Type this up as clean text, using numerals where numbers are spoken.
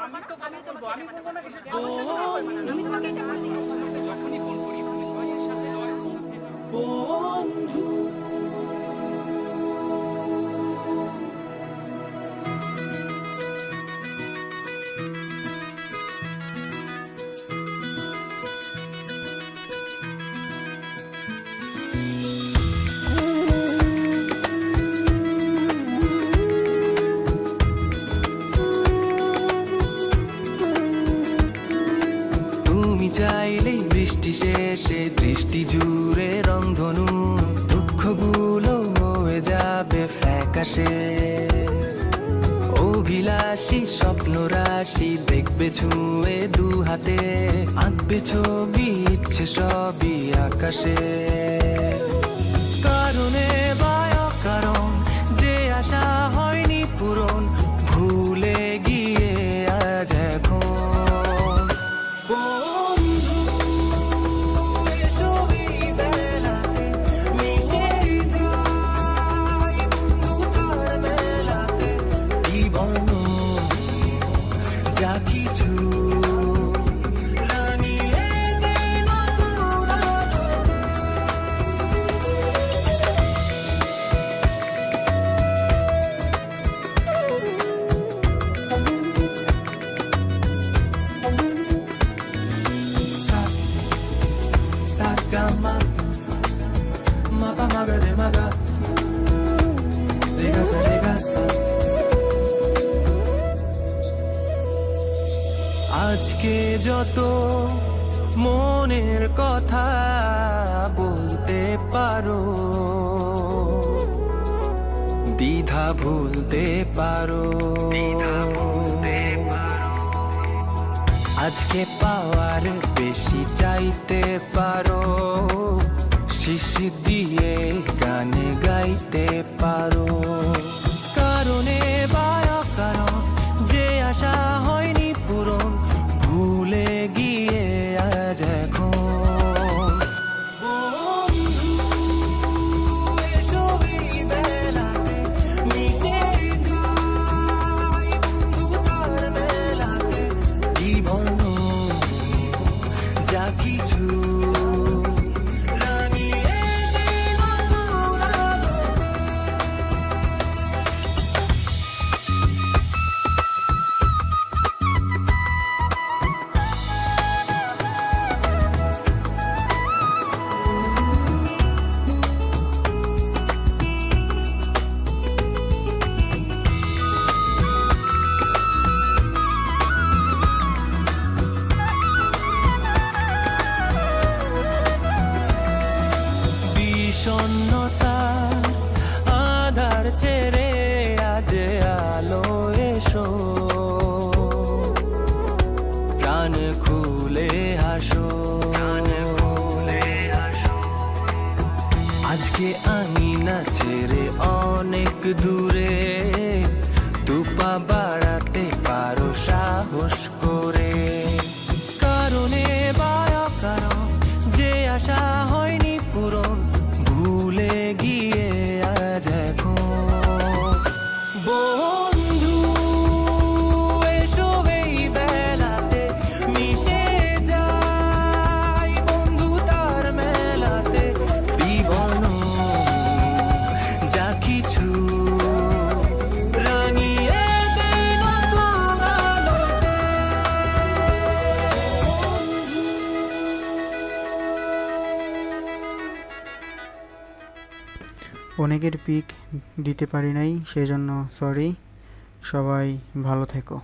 আমি তো কথা বলবো, আমি বলবো না কিছু, আমি তোমাকে এটা বলি, যখনই ফোন করি ভাইয়ের সাথে বন্ধু। চাইলেই বৃষ্টি শেষে দৃষ্টি জুড়ে রংধনু, দুঃখগুলো হয়ে যাবে ফ্যাকাশে। অভিলাষী স্বপ্ন রাশি দেখবে ছুঁয়ে দু হাতে, আঁকবে ছবি ইচ্ছে সবই আকাশে। কারণে বা অকারণ যে আশা হয়নি পূরণ, ভুলে গিয়ে আজ এখন যা কিছু রাঙিয়ে দে নতুন আলোতে। Sa ga ma ma pa ma ga de ma ga re ga sa আজকে যত মনের কথা বলতে পারো, দ্বিধা ভুলতে পারো। আজকে পাওয়ার বেশি চাইতে পারো, শিশির দিয়ে গানে গাইতে পারো। কারণে বা অকারণ যে আশা হয়নি পূরণ, ভুলে গিয়ে আজ এখন যা কিছু রাঙিয়ে দে নতুন আলোতে। বিষণ্ণতার আধার ছেড়ে আজ আলো এসো, প্রাণ খুলে হাসো। আজকে আঙিনা ছেড়ে অনেক দূরে দুপা বাড়াতে পারো সাহস করে। কারণে বা অকারণ যে আশা হয়নি পূরণ, ভুলে গিয়ে আজ এখন বন্ধু এসো এই বেলাতে মিশে যাই বন্ধু তার মেলাতে। বিবর্ণ যা কিছু রাঙিয়ে দে নতুন আলোতে। অনেকের পিক দিতে পারি নাই, সেজন্য সরি। সবাই ভালো থেকো।